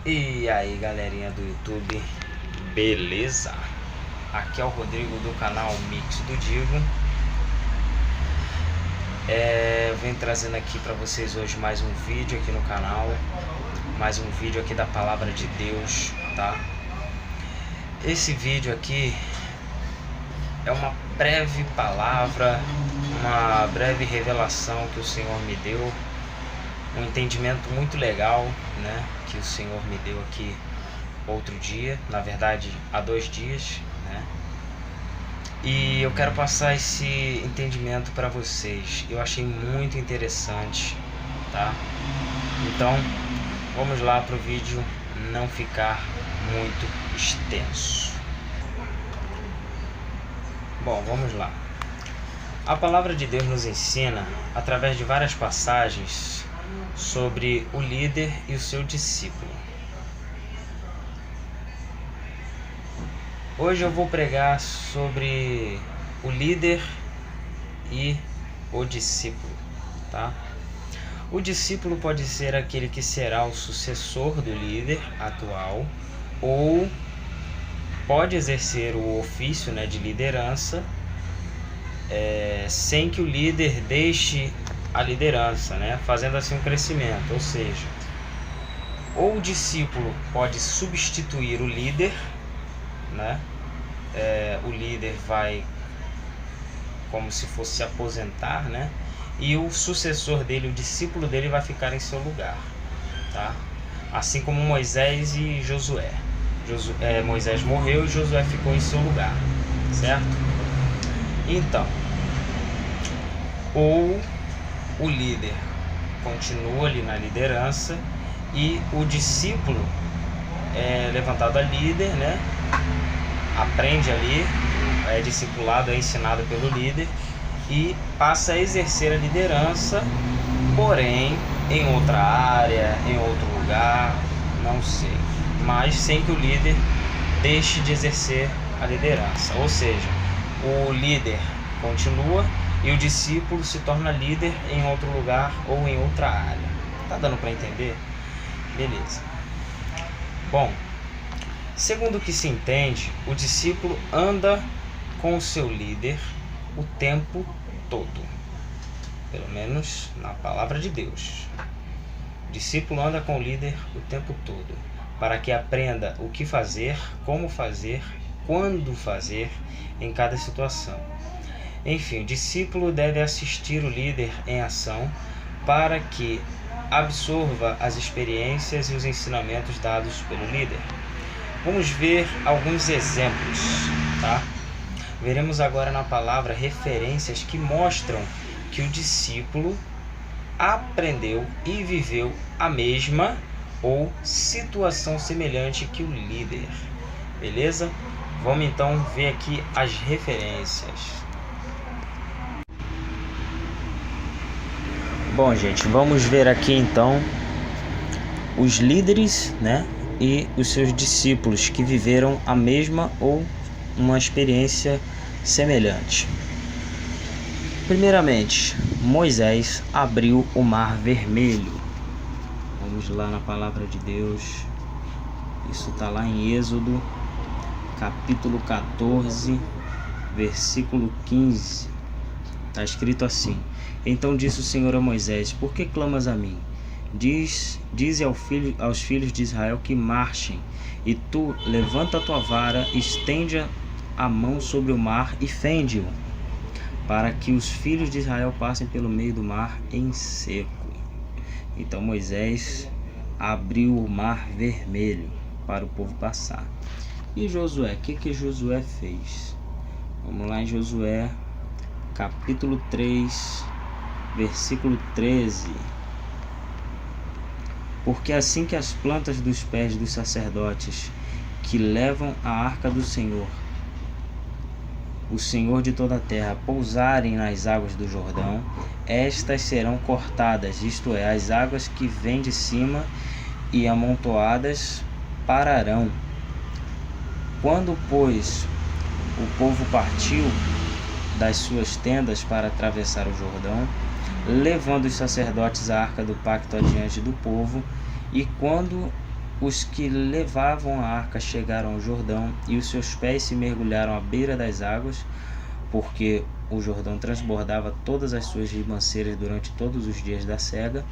E aí, galerinha do YouTube, beleza? Aqui é o Rodrigo do canal Mix do Divo. Eu venho trazendo aqui para vocês hoje mais um vídeo aqui no canal, mais um vídeo aqui da Palavra de Deus, tá? Esse vídeo aqui é uma breve palavra, uma breve revelação que o Senhor me deu, um entendimento muito legal, né, que o Senhor me deu aqui outro dia, na verdade há 2 dias, né? E eu quero passar esse entendimento para vocês. Eu achei muito interessante, tá? Então, vamos lá para o vídeo não ficar muito extenso. Bom, vamos lá. A palavra de Deus nos ensina, através de várias passagens, sobre o líder e o seu discípulo. Hoje eu vou pregar sobre o líder e o discípulo, tá? O discípulo pode ser aquele que será o sucessor do líder atual, ou pode exercer o ofício, né, de liderança, sem que o líder deixe a liderança, né, fazendo assim um crescimento. Ou seja, ou o discípulo pode substituir o líder, né? O líder vai como se fosse se aposentar, né? E o sucessor dele, o discípulo dele, vai ficar em seu lugar, tá? Assim como Moisés e Josué. Moisés morreu e Josué ficou em seu lugar, certo? Então, ou o líder continua ali na liderança e o discípulo é levantado a líder, né? Aprende ali, é discipulado, é ensinado pelo líder e passa a exercer a liderança, porém em outra área, em outro lugar, não sei, mas sem que o líder deixe de exercer a liderança. Ou seja, o líder continua e o discípulo se torna líder em outro lugar ou em outra área. Tá dando para entender? Beleza. Bom, segundo o que se entende, o discípulo anda com o seu líder o tempo todo, pelo menos na palavra de Deus. O discípulo anda com o líder o tempo todo, para que aprenda o que fazer, como fazer, quando fazer em cada situação. Enfim, o discípulo deve assistir o líder em ação para que absorva as experiências e os ensinamentos dados pelo líder. Vamos ver alguns exemplos, tá? Veremos agora na palavra referências que mostram que o discípulo aprendeu e viveu a mesma ou situação semelhante que o líder. Beleza? Vamos então ver aqui as referências. Bom, gente, vamos ver aqui então os líderes, né, e os seus discípulos que viveram a mesma ou uma experiência semelhante. Primeiramente, Moisés abriu o Mar Vermelho. Vamos lá na palavra de Deus. Isso está lá em Êxodo, capítulo 14, versículo 15. Está escrito assim: Então disse o Senhor a Moisés: Por que clamas a mim? Dize aos filhos de Israel que marchem, e tu levanta a tua vara, estende a mão sobre o mar e fende-o, para que os filhos de Israel passem pelo meio do mar em seco. Então Moisés abriu o Mar Vermelho para o povo passar. E Josué, o que Josué fez? Vamos lá em Josué, capítulo 3, versículo 13. Porque assim que as plantas dos pés dos sacerdotes que levam a arca do Senhor, o Senhor de toda a terra, pousarem nas águas do Jordão, estas serão cortadas, isto é, as águas que vêm de cima e amontoadas pararão. Quando, pois, o povo partiu das suas tendas para atravessar o Jordão, levando os sacerdotes a arca do pacto adiante do povo, e quando os que levavam a arca chegaram ao Jordão, e os seus pés se mergulharam à beira das águas, porque o Jordão transbordava todas as suas ribanceiras durante todos os dias da cega.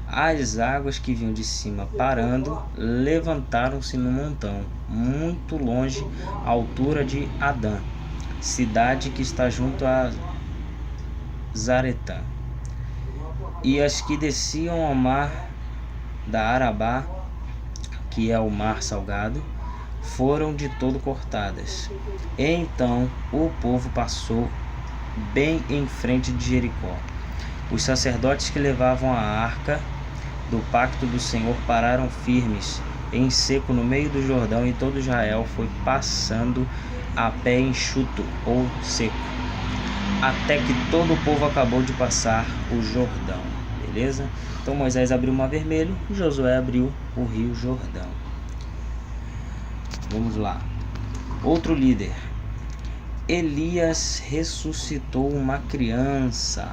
As águas que vinham de cima parando, levantaram-se num montão, muito longe, à altura de Adã, cidade que está junto a Zaretã. E as que desciam ao mar da Arabá, que é o mar salgado, foram de todo cortadas. Então o povo passou bem em frente de Jericó. Os sacerdotes que levavam a arca do pacto do Senhor pararam firmes em seco no meio do Jordão, e todo Israel foi passando a pé enxuto ou seco, até que todo o povo acabou de passar o Jordão. Beleza? Então Moisés abriu o Mar Vermelho e Josué abriu o Rio Jordão. Vamos lá. Outro líder. Elias ressuscitou uma criança.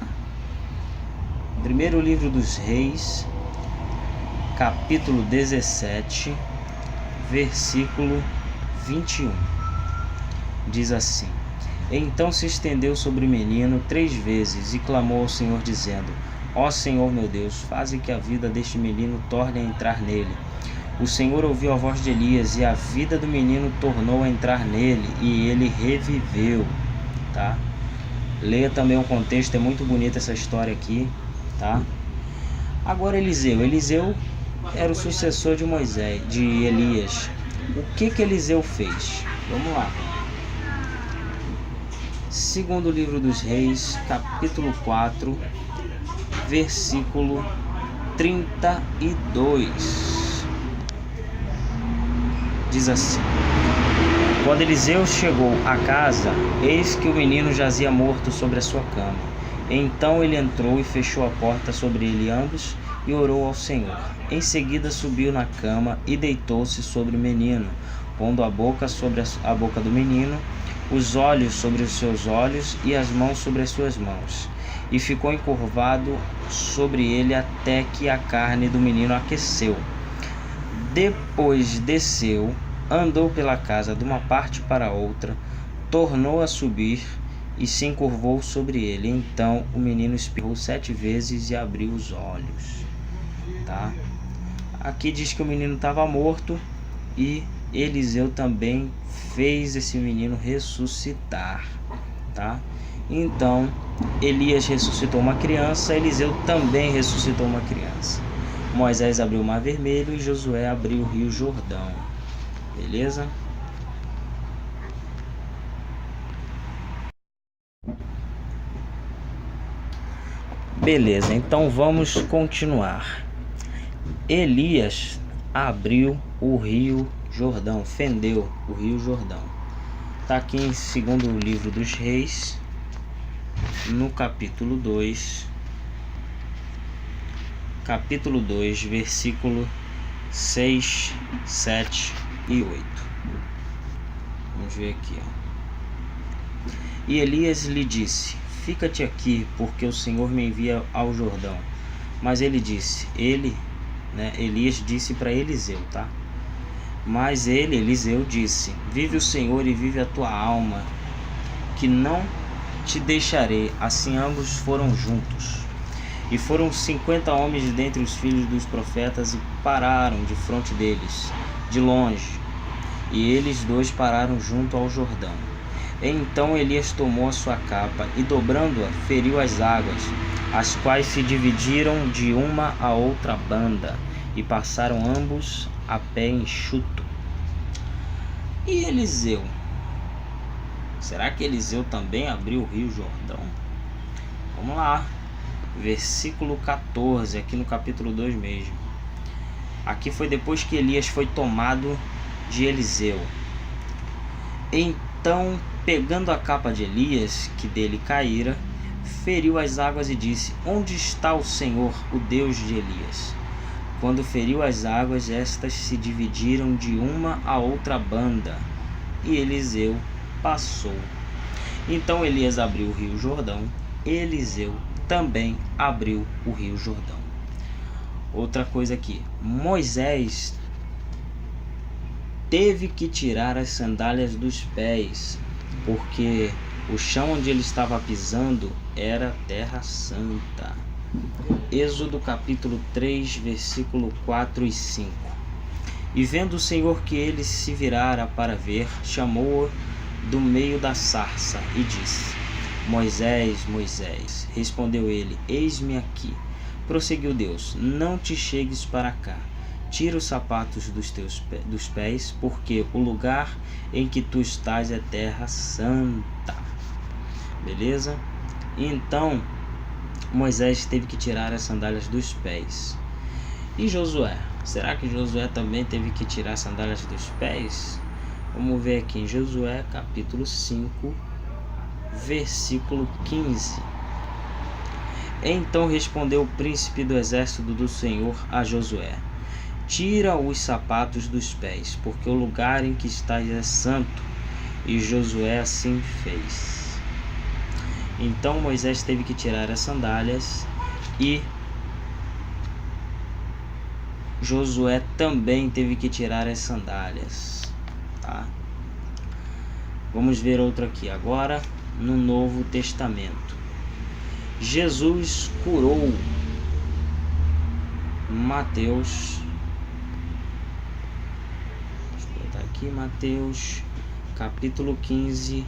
Primeiro livro dos Reis, capítulo 17, versículo 21. Diz assim: Então se estendeu sobre o menino 3 vezes e clamou ao Senhor, dizendo: Ó Senhor meu Deus, faze que a vida deste menino torne a entrar nele. O Senhor ouviu a voz de Elias, e a vida do menino tornou a entrar nele, e ele reviveu. Tá? Leia também o contexto, é muito bonita essa história aqui. Tá? Agora Eliseu era o sucessor de Moisés, de Elias. O que Eliseu fez? Vamos lá. Segundo livro dos Reis, capítulo 4, versículo 32. Diz assim: Quando Eliseu chegou à casa, eis que o menino jazia morto sobre a sua cama. Então ele entrou e fechou a porta sobre ele ambos e orou ao Senhor. Em seguida subiu na cama e deitou-se sobre o menino, pondo a boca sobre a boca do menino, os olhos sobre os seus olhos e as mãos sobre as suas mãos. E ficou encurvado sobre ele até que a carne do menino aqueceu. Depois desceu, andou pela casa de uma parte para outra, tornou a subir e se encurvou sobre ele. Então o menino espirrou 7 vezes e abriu os olhos. Tá? Aqui diz que o menino estava morto, e Eliseu também fez esse menino ressuscitar. Tá? Então Elias ressuscitou uma criança, Eliseu também ressuscitou uma criança. Moisés abriu o Mar Vermelho e Josué abriu o Rio Jordão. Beleza? Beleza, então vamos continuar. Elias abriu o Rio Jordão, fendeu o Rio Jordão. Está aqui em segundo livro dos Reis, no capítulo 2, versículo 6, 7 e 8. Vamos ver aqui. E Elias lhe disse: Fica-te aqui, porque o Senhor me envia ao Jordão. Mas ele disse, Elias disse para Eliseu, tá? Mas Eliseu disse: Vive o Senhor e vive a tua alma, que não te deixarei. Assim ambos foram juntos. E foram 50 homens dentre os filhos dos profetas e pararam de frente deles, de longe. E eles dois pararam junto ao Jordão. Então Elias tomou a sua capa e, dobrando-a, feriu as águas, as quais se dividiram de uma a outra banda, e passaram ambos a pé enxuto. E Eliseu? Será que Eliseu também abriu o Rio Jordão? Vamos lá. Versículo 14, aqui no capítulo 2 mesmo. Aqui foi depois que Elias foi tomado de Eliseu. Então, pegando a capa de Elias, que dele caíra, feriu as águas e disse: Onde está o Senhor, o Deus de Elias? Quando feriu as águas, estas se dividiram de uma a outra banda, e Eliseu passou. Então Elias abriu o Rio Jordão, Eliseu também abriu o Rio Jordão. Outra coisa aqui, Moisés teve que tirar as sandálias dos pés, porque o chão onde ele estava pisando era terra santa. Êxodo capítulo 3, versículo 4 e 5. E vendo o Senhor que ele se virara para ver, chamou-o do meio da sarça e disse: Moisés, Moisés. Respondeu ele: Eis-me aqui. Prosseguiu Deus: Não te chegues para cá. Tira os sapatos dos pés, porque o lugar em que tu estás é terra santa. Beleza? Então Moisés teve que tirar as sandálias dos pés. E Josué? Será que Josué também teve que tirar as sandálias dos pés? Vamos ver aqui em Josué capítulo 5, versículo 15. Então respondeu o príncipe do exército do Senhor a Josué: Tira os sapatos dos pés, porque o lugar em que estás é santo. E Josué assim fez. Então Moisés teve que tirar as sandálias e Josué também teve que tirar as sandálias, tá? Vamos ver outro aqui agora no Novo Testamento. Jesus curou. Mateus, deixa eu botar aqui, Mateus capítulo 15,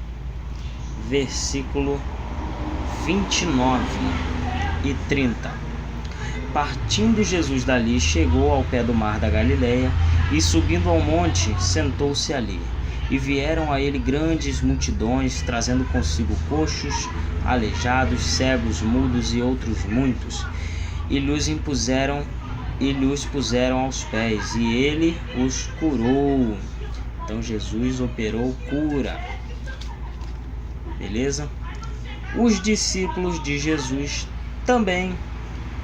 versículo 29 e 30. Partindo Jesus dali, chegou ao pé do mar da Galileia, e subindo ao monte, sentou-se ali. E vieram a ele grandes multidões, trazendo consigo coxos, aleijados, cegos, mudos e outros muitos, e lhes puseram aos pés, e ele os curou. Então Jesus operou cura. Beleza? Os discípulos de Jesus também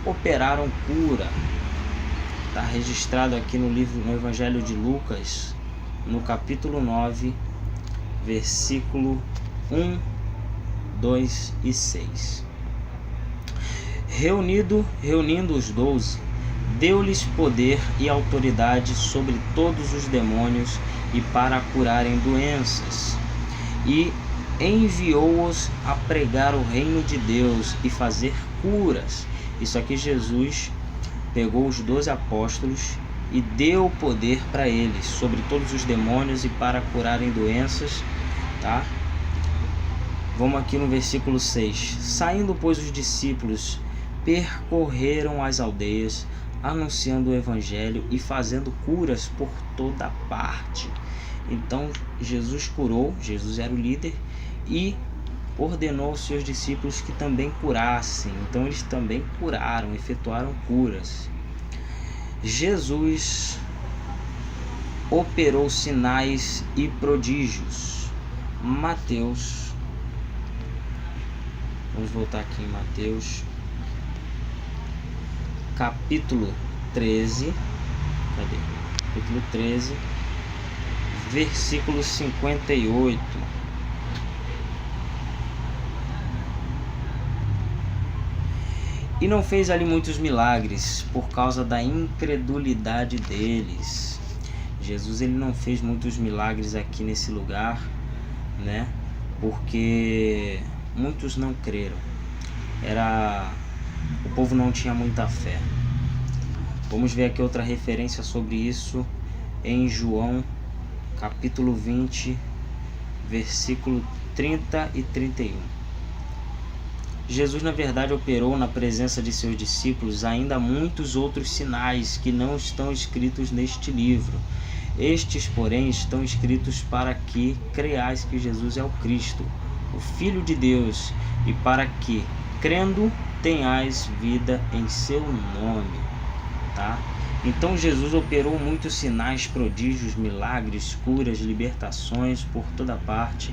operaram cura. Está registrado aqui no Evangelho de Lucas, no capítulo 9, versículo 1, 2 e 6. Reunindo os 12, deu-lhes poder e autoridade sobre todos os demônios e para curarem doenças. E enviou-os a pregar o reino de Deus e fazer curas. Isso aqui Jesus pegou os 12 apóstolos e deu poder para eles sobre todos os demônios e para curarem doenças, tá? Vamos aqui no versículo 6. Saindo, pois, os discípulos percorreram as aldeias, anunciando o evangelho e fazendo curas por toda parte. Então Jesus curou, Jesus era o líder, e ordenou aos seus discípulos que também curassem. Então eles também curaram, efetuaram curas. Jesus operou sinais e prodígios. Mateus, vamos voltar aqui em Mateus capítulo 13, cadê? Capítulo 13, versículo 58. E não fez ali muitos milagres por causa da incredulidade deles. Jesus ele não fez muitos milagres aqui nesse lugar, né? Porque muitos não creram. O povo não tinha muita fé. Vamos ver aqui outra referência sobre isso em João capítulo 20, versículo 30 e 31. Jesus, na verdade, operou na presença de seus discípulos ainda muitos outros sinais que não estão escritos neste livro. Estes, porém, estão escritos para que creiais que Jesus é o Cristo, o Filho de Deus, e para que, crendo, tenhais vida em seu nome. Tá? Então Jesus operou muitos sinais, prodígios, milagres, curas, libertações por toda parte.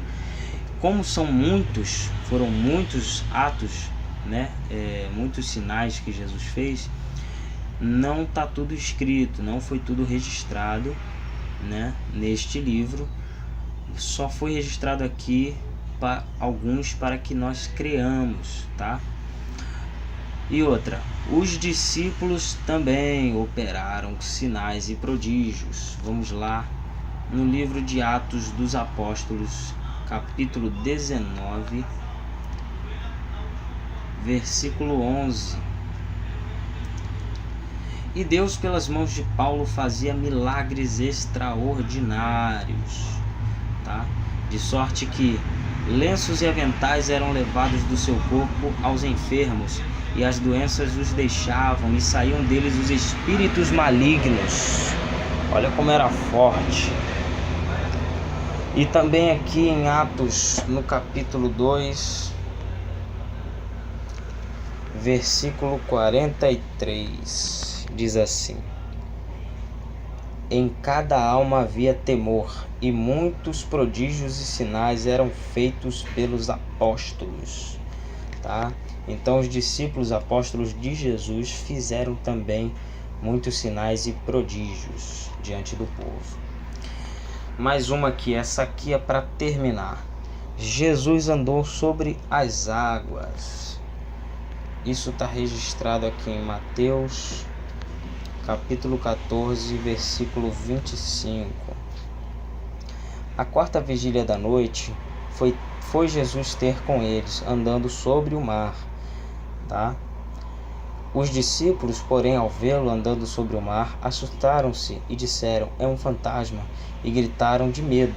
Como foram muitos atos, né? Muitos sinais que Jesus fez, não está tudo escrito, não foi tudo registrado, né? Neste livro, só foi registrado aqui para alguns para que nós creamos, tá? E outra, os discípulos também operaram sinais e prodígios. Vamos lá no livro de Atos dos Apóstolos, capítulo 19, versículo 11. E Deus, pelas mãos de Paulo, fazia milagres extraordinários, tá? De sorte que lenços e aventais eram levados do seu corpo aos enfermos, e as doenças os deixavam, e saíam deles os espíritos malignos. Olha como era forte. E também aqui em Atos, no capítulo 2, versículo 43, diz assim: em cada alma havia temor, e muitos prodígios e sinais eram feitos pelos apóstolos, tá? Então os discípulos apóstolos de Jesus fizeram também muitos sinais e prodígios diante do povo. Mais uma aqui, essa aqui é para terminar. Jesus andou sobre as águas. Isso está registrado aqui em Mateus, capítulo 14, versículo 25. A quarta vigília da noite foi Jesus ter com eles, andando sobre o mar, tá? Os discípulos, porém, ao vê-lo andando sobre o mar, assustaram-se e disseram: é um fantasma, e gritaram de medo.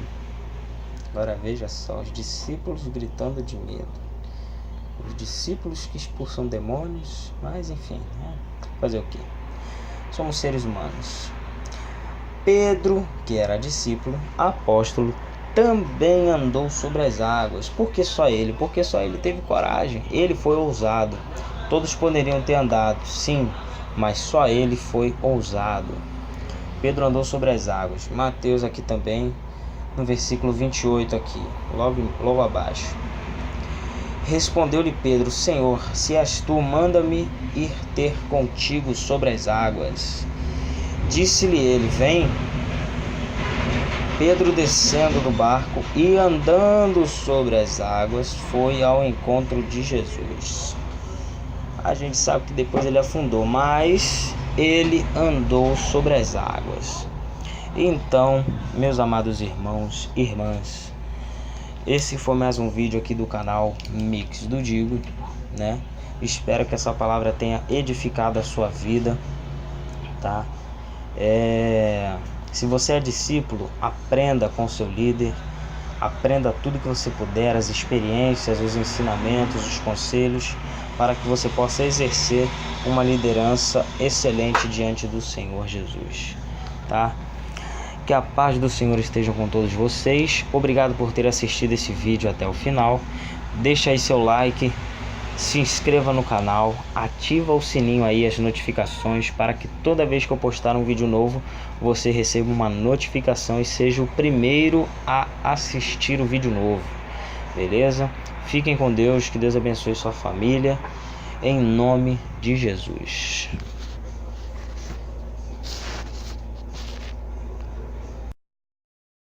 Agora veja só, os discípulos gritando de medo. Os discípulos que expulsam demônios, mas enfim, né? Fazer o quê? Somos seres humanos. Pedro, que era discípulo, apóstolo, também andou sobre as águas. Por que só ele? Porque só ele teve coragem. Ele foi ousado. Todos poderiam ter andado, sim, mas só ele foi ousado. Pedro andou sobre as águas. Mateus aqui também, no versículo 28 aqui, logo abaixo. Respondeu-lhe Pedro: Senhor, se és tu, manda-me ir ter contigo sobre as águas. Disse-lhe ele: vem. Pedro, descendo do barco e andando sobre as águas, foi ao encontro de Jesus. A gente sabe que depois ele afundou, mas ele andou sobre as águas. Então, meus amados irmãos e irmãs, esse foi mais um vídeo aqui do canal Mix do Digo, né? Espero que essa palavra tenha edificado a sua vida, tá? Se você é discípulo, aprenda com seu líder, aprenda tudo que você puder, as experiências, os ensinamentos, os conselhos, para que você possa exercer uma liderança excelente diante do Senhor Jesus, tá? Que a paz do Senhor esteja com todos vocês. Obrigado por ter assistido esse vídeo até o final. Deixa aí seu like, se inscreva no canal, ativa o sininho aí, as notificações, para que toda vez que eu postar um vídeo novo, você receba uma notificação e seja o primeiro a assistir o vídeo novo. Beleza? Fiquem com Deus, que Deus abençoe sua família, em nome de Jesus.